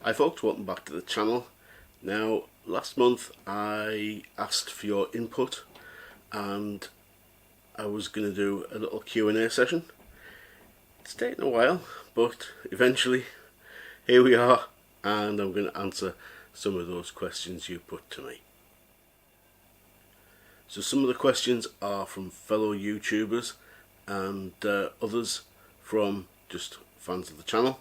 Hi folks, welcome back to the channel. Now, last month I asked for your input and I was going to do a little Q&A session. It's taken a while, but eventually here we are, and I'm going to answer some of those questions you put to me. So some of the questions are from fellow YouTubers and others from just fans of the channel.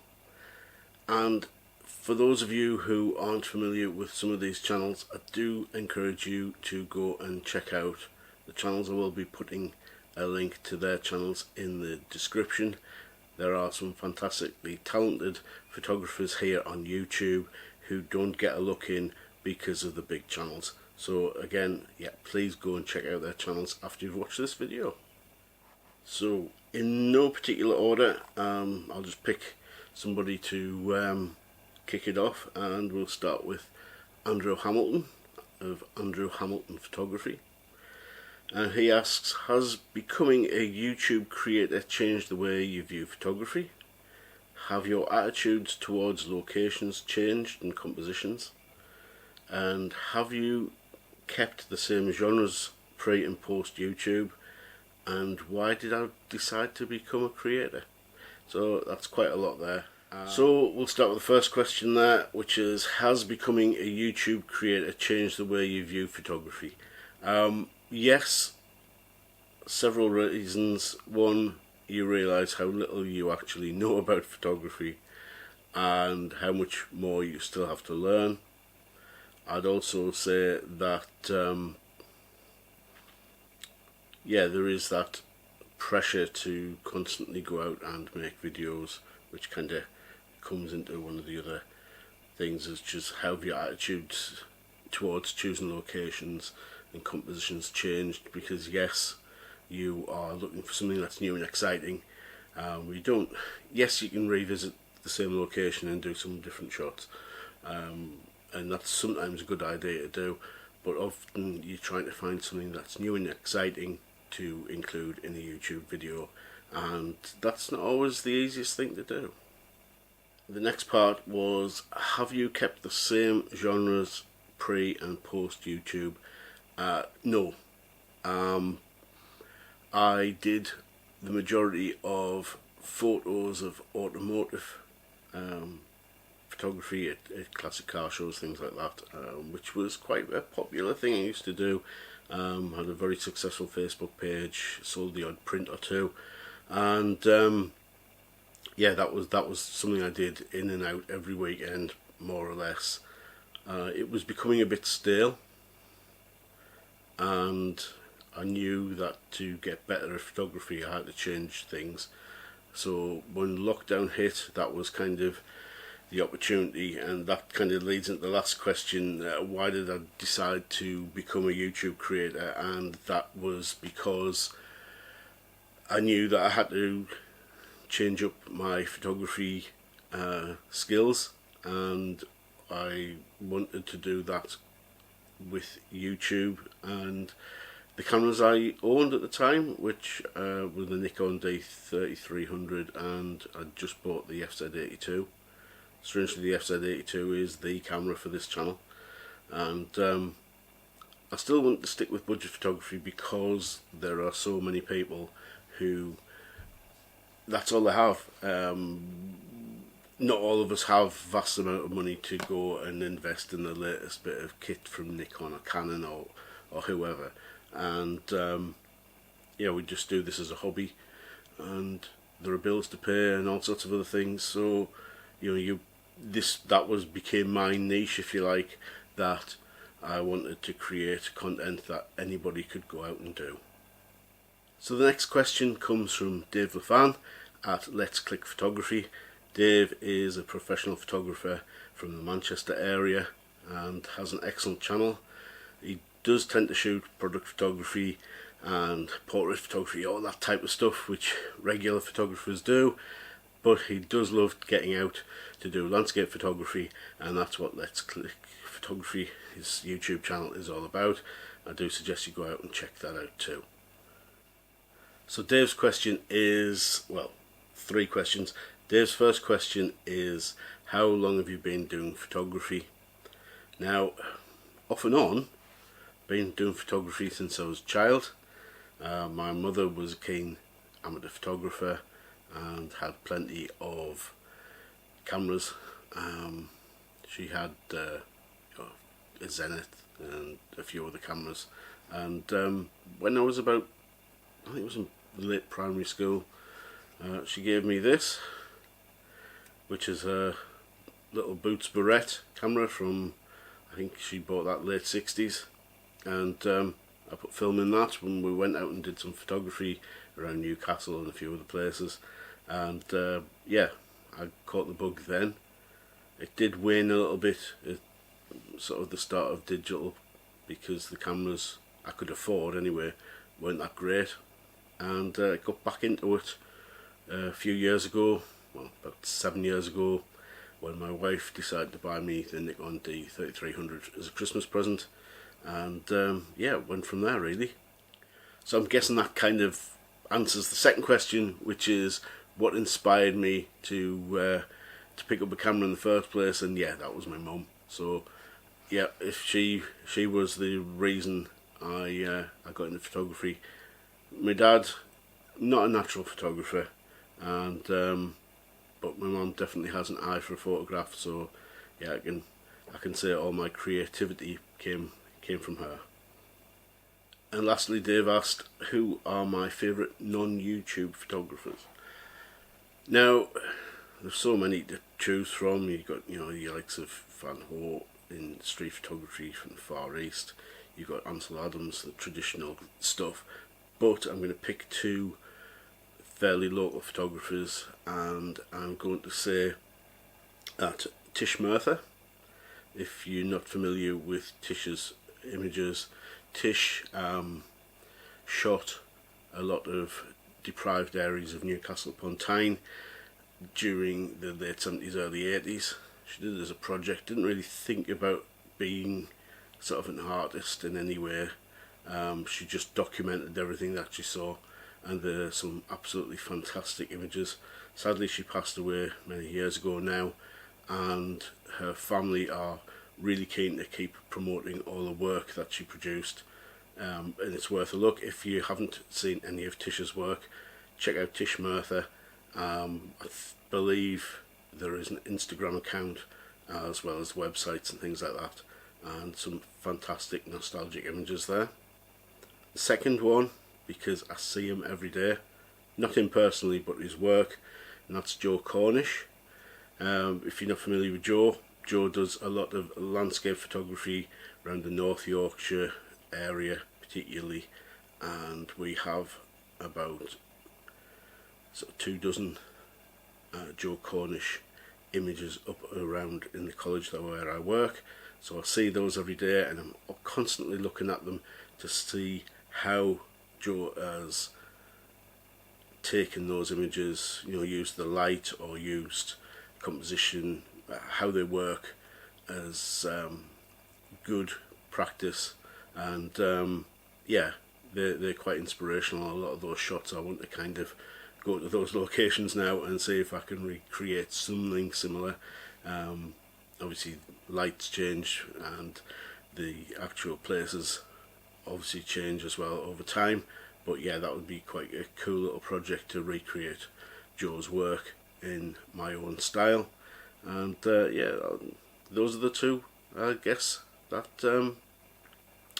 And for those of you who aren't familiar with some of these channels, I do encourage you to go and check out the channels. I will be putting a link to their channels in the description. There are some fantastically talented photographers here on YouTube who don't get a look in because of the big channels. So again, yeah, please go and check out their channels after you've watched this video. So in no particular order, I'll just pick somebody to kick it off, and we'll start with Andrew Hamilton of Andrew Hamilton Photography. And he asks, has becoming a YouTube creator changed the way you view photography? Have your attitudes towards locations changed and compositions? And have you kept the same genres pre and post YouTube? And why did I decide to become a creator? So that's quite a lot there. So we'll start with the first question there, which is, has becoming a YouTube creator changed the way you view photography? Yes, several reasons. One, you realise how little you actually know about photography and how much more you still have to learn. I'd also say that yeah, there is that pressure to constantly go out and make videos, which kind of comes into one of the other things, is just how have your attitudes towards choosing locations and compositions changed, because yes, you are looking for something that's new and exciting. Yes, you can revisit the same location and do some different shots, and that's sometimes a good idea to do, but often you're trying to find something that's new and exciting to include in a YouTube video, and that's not always the easiest thing to do. The next part was, have you kept the same genres pre and post YouTube? No. I did the majority of photos of automotive photography at classic car shows, things like that, which was quite a popular thing I used to do. Had a very successful Facebook page, sold the odd print or two, and yeah, that was something I did in and out every weekend, more or less. It was becoming a bit stale, and I knew that to get better at photography I had to change things. So when lockdown hit, that was kind of the opportunity, and that kind of leads into the last question, why did I decide to become a YouTube creator? And that was because I knew that I had to change up my photography skills, and I wanted to do that with YouTube and the cameras I owned at the time, which were the Nikon D3300, and I just bought the FZ82. Strangely, the FZ82 is the camera for this channel, and I still want to stick with budget photography because there are so many people who that's all they have. Not all of us have vast amount of money to go and invest in the latest bit of kit from Nikon or Canon or whoever, and yeah, we just do this as a hobby, and there are bills to pay and all sorts of other things. So that became my niche, if you like, that I wanted to create content that anybody could go out and do. So the next question comes from Dave LaFan at Let's Click Photography. Dave is a professional photographer from the Manchester area and has an excellent channel. He does tend to shoot product photography and portrait photography, all that type of stuff which regular photographers do, but he does love getting out to do landscape photography, and that's what Let's Click Photography, his YouTube channel, is all about. I do suggest you go out and check that out too. So Dave's question is, well, three questions. Dave's first question is, how long have you been doing photography? Now, off and on, been doing photography since I was a child. My mother was a keen amateur photographer and had plenty of cameras. She had a Zenith and a few other cameras, and when I was about, I think it was in late primary school, she gave me this, which is a little Boots Barrett camera from, I think she bought that late 60s, and I put film in that when we went out and did some photography around Newcastle and a few other places, and yeah, I caught the bug then. It did wane a little bit at sort of the start of digital, because the cameras I could afford anyway weren't that great, and I got back into it a few years ago, well, about 7 years ago, when my wife decided to buy me the Nikon D3300 as a Christmas present, and yeah, went from there really. So I'm guessing that kind of answers the second question, which is what inspired me to pick up a camera in the first place, and yeah, that was my mum. So yeah, if she was the reason I got into photography. My dad, not a natural photographer, and but my mum definitely has an eye for a photograph. So yeah, I can say all my creativity came from her. And lastly, Dave asked, who are my favourite non-YouTube photographers? Now, there's so many to choose from. You've got, your likes of Van Ho in street photography from the Far East. You've got Ansel Adams, the traditional stuff. But I'm going to pick two fairly local photographers, and I'm going to say that Tish Merthyr. If you're not familiar with Tish's images, Tish shot a lot of deprived areas of Newcastle upon Tyne during the late 70s, early 80s. She did it as a project, didn't really think about being sort of an artist in any way. She just documented everything that she saw, and there are some absolutely fantastic images. Sadly, she passed away many years ago now, and her family are really keen to keep promoting all the work that she produced, and it's worth a look. If you haven't seen any of Tish's work, check out Tish Merthyr. I believe there is an Instagram account as well as websites and things like that, and some fantastic nostalgic images there. The second one, because I see him every day, not him personally but his work, and that's Joe Cornish. If you're not familiar with Joe does a lot of landscape photography around the North Yorkshire area particularly, and we have about sort of 24 Joe Cornish images up around in the college where I work. So I see those every day, and I'm constantly looking at them to see how Joe has taken those images, used the light or used composition, how they work as good practice, and yeah, they're quite inspirational. A lot of those shots I want to kind of go to those locations now and see if I can recreate something similar. Obviously lights change and the actual places obviously change as well over time, but yeah, that would be quite a cool little project to recreate Joe's work in my own style. And yeah, those are the two, I guess, that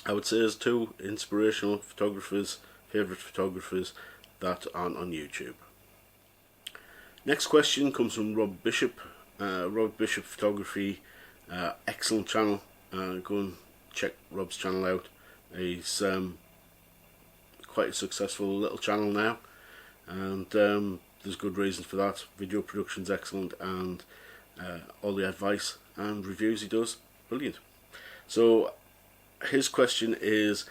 I would say as two inspirational photographers, favourite photographers that aren't on YouTube. Next question comes from Rob Bishop. Rob Bishop Photography, excellent channel. Go and check Rob's channel out. He's quite a successful little channel now, and there's good reasons for that. Video production's excellent, and all the advice and reviews he does, brilliant. So his question is,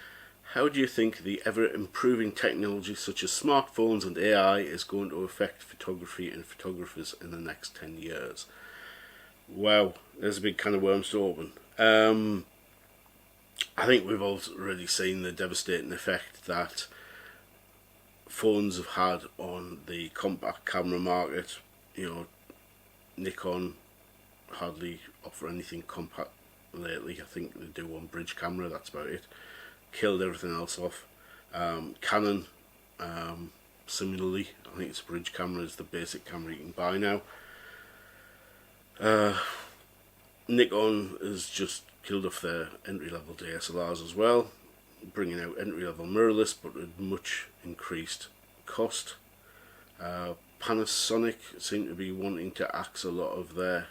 how do you think the ever-improving technology such as smartphones and AI is going to affect photography and photographers in the next 10 years? Wow, there's a big can of worms to open. I think we've already seen the devastating effect that phones have had on the compact camera market. Nikon hardly offer anything compact lately. I think they do one bridge camera, that's about it. Killed everything else off. Canon, similarly, I think its bridge camera is the basic camera you can buy now. Nikon has just killed off their entry-level DSLRs as well, bringing out entry-level mirrorless but at much increased cost. Panasonic seem to be wanting to axe a lot of their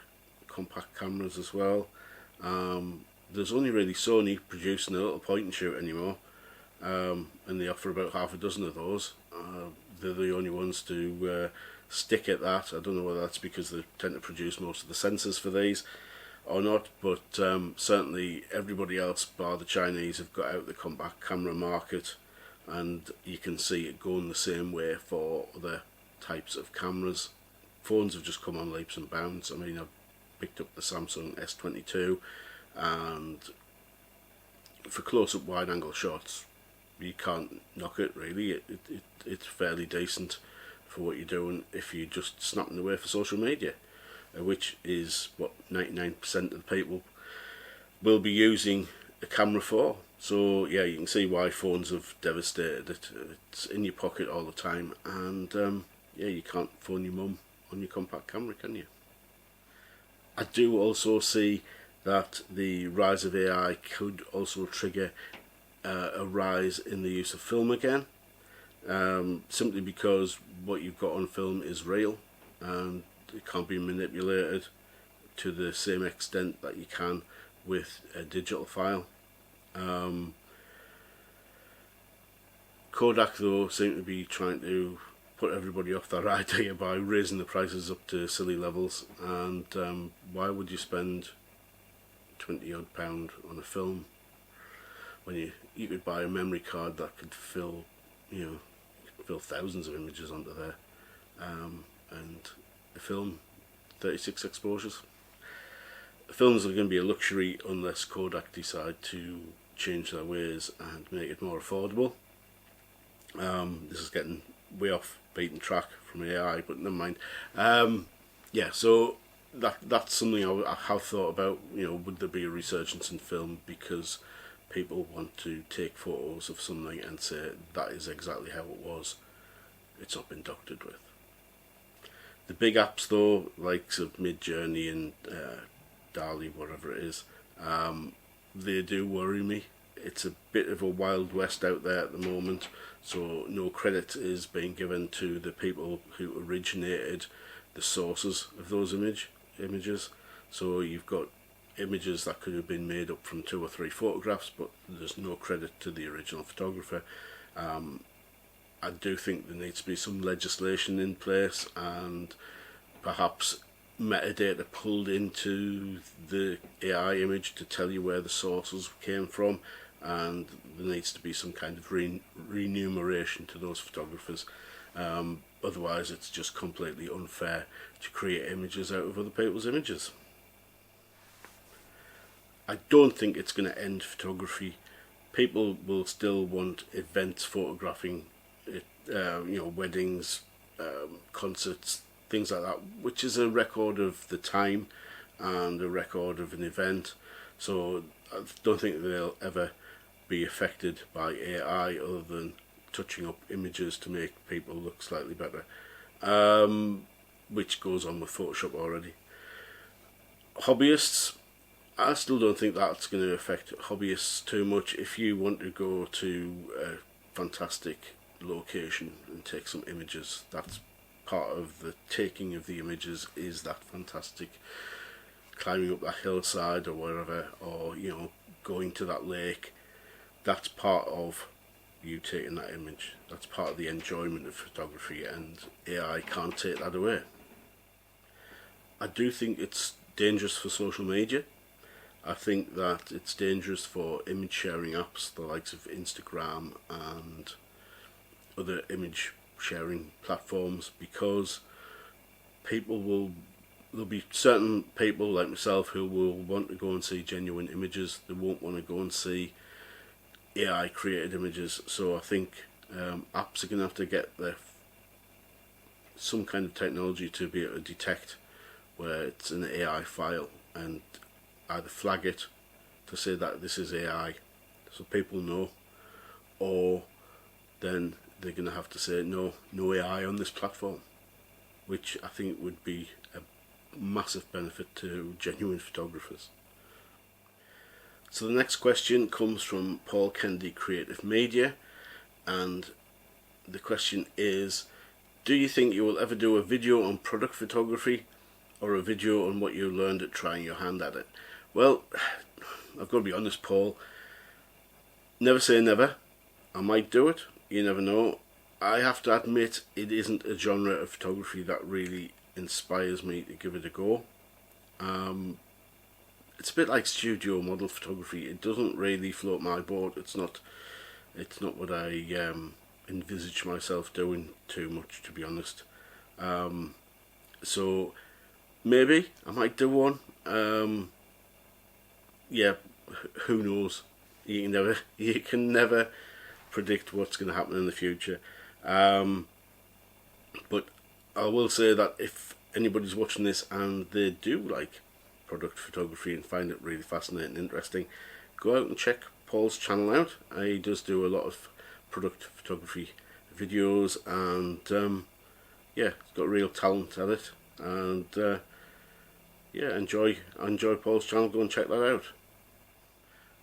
compact cameras as well. There's only really Sony producing a little point and shoot anymore, and they offer about half a dozen of those. They're the only ones to stick at that. I don't know whether that's because they tend to produce most of the sensors for these or not, but certainly everybody else bar the Chinese have got out the compact camera market, and you can see it going the same way for other types of cameras. Phones have just come on leaps and bounds. I mean, I've picked up the Samsung S22, and for close-up wide-angle shots, you can't knock it really. It's fairly decent for what you're doing if you're just snapping away for social media, which is what 99% of the people will be using a camera for. So yeah, you can see why phones have devastated it. It's in your pocket all the time, and yeah, you can't phone your mum on your compact camera, can you? I do also see that the rise of AI could also trigger a rise in the use of film again, simply because what you've got on film is real and it can't be manipulated to the same extent that you can with a digital file. Kodak though seem to be trying to put everybody off that idea by raising the prices up to silly levels, and why would you spend £20 on a film when you could buy a memory card that could fill thousands of images onto there, and a film 36 exposures. Films are going to be a luxury unless Kodak decide to change their ways and make it more affordable. This is getting way off beaten track from AI, but never mind. Yeah, so that's something I have thought about. Would there be a resurgence in film because people want to take photos of something and say that is exactly how it was? It's not been doctored with. The big apps though, likes of Midjourney and DALL-E, whatever it is, they do worry me. It's a bit of a wild west out there at the moment, so no credit is being given to the people who originated the sources of those images. So you've got images that could have been made up from 2 or 3 photographs, but there's no credit to the original photographer. I do think there needs to be some legislation in place, and perhaps metadata pulled into the AI image to tell you where the sources came from, and there needs to be some kind of remuneration to those photographers. Otherwise it's just completely unfair to create images out of other people's images. I don't think it's going to end photography. People will still want events photographing, weddings, concerts, things like that, which is a record of the time and a record of an event. So I don't think they'll ever be affected by AI other than touching up images to make people look slightly better, which goes on with Photoshop already. Hobbyists, I still don't think that's going to affect hobbyists too much. If you want to go to a fantastic location and take some images, that's part of the taking of the images, is that fantastic climbing up that hillside or wherever, or going to that lake. That's part of you taking that image. That's part of the enjoyment of photography, and AI can't take that away. I do think it's dangerous for social media. I think that it's dangerous for image sharing apps, the likes of Instagram and other image sharing platforms, because there'll be certain people like myself who will want to go and see genuine images. They won't want to go and see AI created images. So I think apps are going to have to get some kind of technology to be able to detect where it's an AI file, and either flag it to say that this is AI so people know, or then they're going to have to say no AI on this platform, which I think would be a massive benefit to genuine photographers. So the next question comes from Paul Kennedy Creative Media, and the question is, do you think you will ever do a video on product photography or a video on what you learned at trying your hand at it? Well, I've got to be honest, Paul, never say never. I might do it, you never know. I have to admit it isn't a genre of photography that really inspires me to give it a go. It's a bit like studio model photography. It doesn't really float my boat. It's not what I envisage myself doing too much, to be honest. So maybe I might do one. Yeah, who knows? You can never predict what's going to happen in the future. But I will say that if anybody's watching this and they do like product photography and find it really fascinating and interesting, go out and check Paul's channel out. He does do a lot of product photography videos, and yeah, he's got real talent at it, and yeah, enjoy Paul's channel. Go and check that out.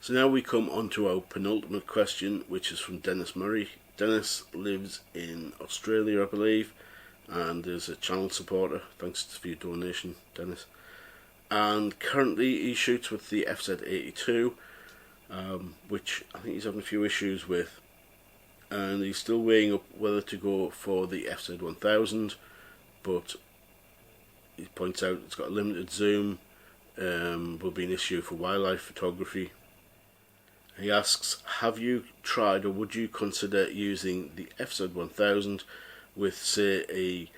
So now we come on to our penultimate question, which is from Dennis Murray. Dennis lives in Australia, I believe, and is a channel supporter. Thanks for your donation, Dennis. And currently he shoots with the FZ82, which I think he's having a few issues with, and he's still weighing up whether to go for the FZ1000, but he points out it's got a limited zoom, will be an issue for wildlife photography. He asks, have you tried or would you consider using the FZ1000 with, say, a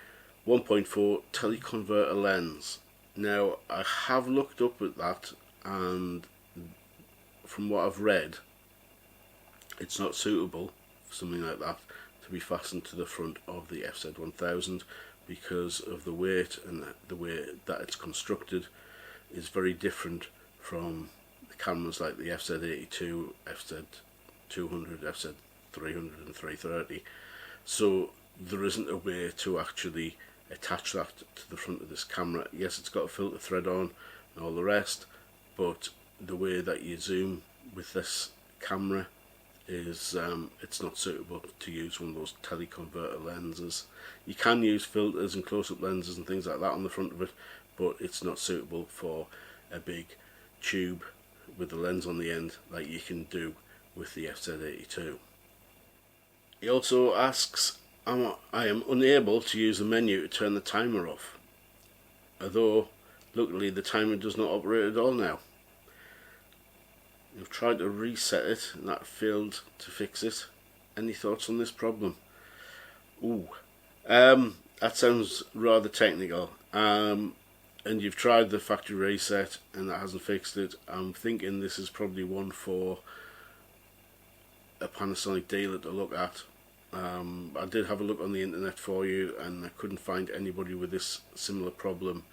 1.4 teleconverter lens? Now, I have looked up at that, and from what I've read, it's not suitable for something like that to be fastened to the front of the FZ1000, because of the weight, and the way that it's constructed is very different from the cameras like the FZ82, FZ200, FZ300 and 330. So there isn't a way to actually attach that to the front of this camera. Yes, it's got a filter thread on and all the rest, but the way that you zoom with this camera is it's not suitable to use one of those teleconverter lenses. You can use filters and close-up lenses and things like that on the front of it, but it's not suitable for a big tube with the lens on the end like you can do with the FZ82. He also asks, I am unable to use the menu to turn the timer off, although luckily the timer does not operate at all now. I've tried to reset it and that failed to fix it. Any thoughts on this problem? Ooh, that sounds rather technical. And you've tried the factory reset and that hasn't fixed it. I'm thinking this is probably one for a Panasonic dealer to look at. I did have a look on the internet for you, and I couldn't find anybody with this similar problem.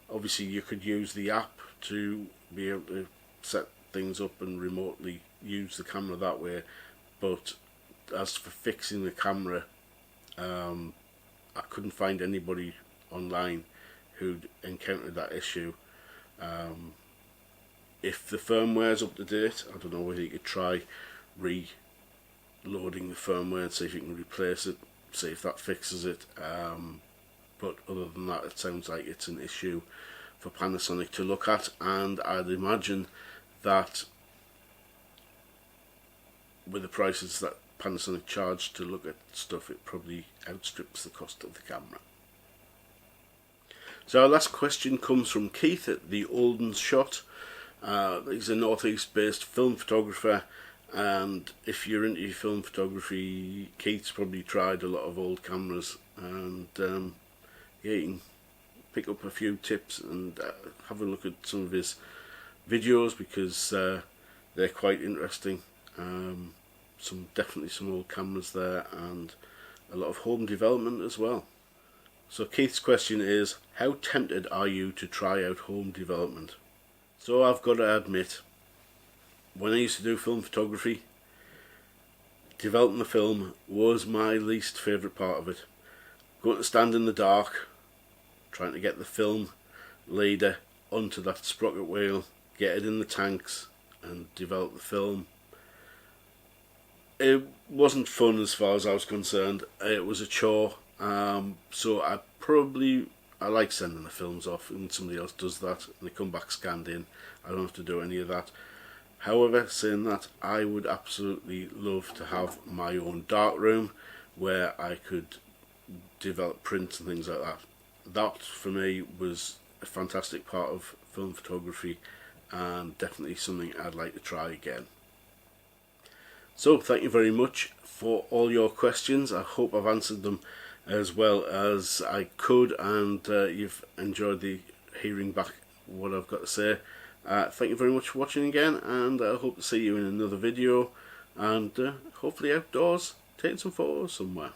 Obviously you could use the app to be able to set things up and remotely use the camera that way, but as for fixing the camera, I couldn't find anybody online who'd encountered that issue. If the firmware's up to date, I don't know whether you could try reloading the firmware and see if you can replace it, see if that fixes it, but other than that, it sounds like it's an issue for Panasonic to look at, and I'd imagine that with the prices that Panasonic charge to look at stuff, it probably outstrips the cost of the camera. So our last question comes from Keith at the Olden's Shot. He's a northeast based film photographer, and if you're into film photography, Keith's probably tried a lot of old cameras, and yeah, you can pick up a few tips and have a look at some of his videos, because they're quite interesting. Definitely some old cameras there, and a lot of home development as well. So Keith's question is, how tempted are you to try out home development? So I've got to admit, when I used to do film photography, developing the film was my least favourite part of it. Going to stand in the dark, trying to get the film leader onto that sprocket wheel, get it in the tanks and develop the film. It wasn't fun as far as I was concerned. It was a chore. So I like sending the films off and somebody else does that and they come back scanned in. I don't have to do any of that. However, saying that, I would absolutely love to have my own dark room where I could develop prints and things like that. That for me was a fantastic part of film photography and definitely something I'd like to try again. So thank you very much for all your questions. I hope I've answered them as well as I could, and you've enjoyed the hearing back what I've got to say. Thank you very much for watching again, and I hope to see you in another video, and hopefully outdoors taking some photos somewhere.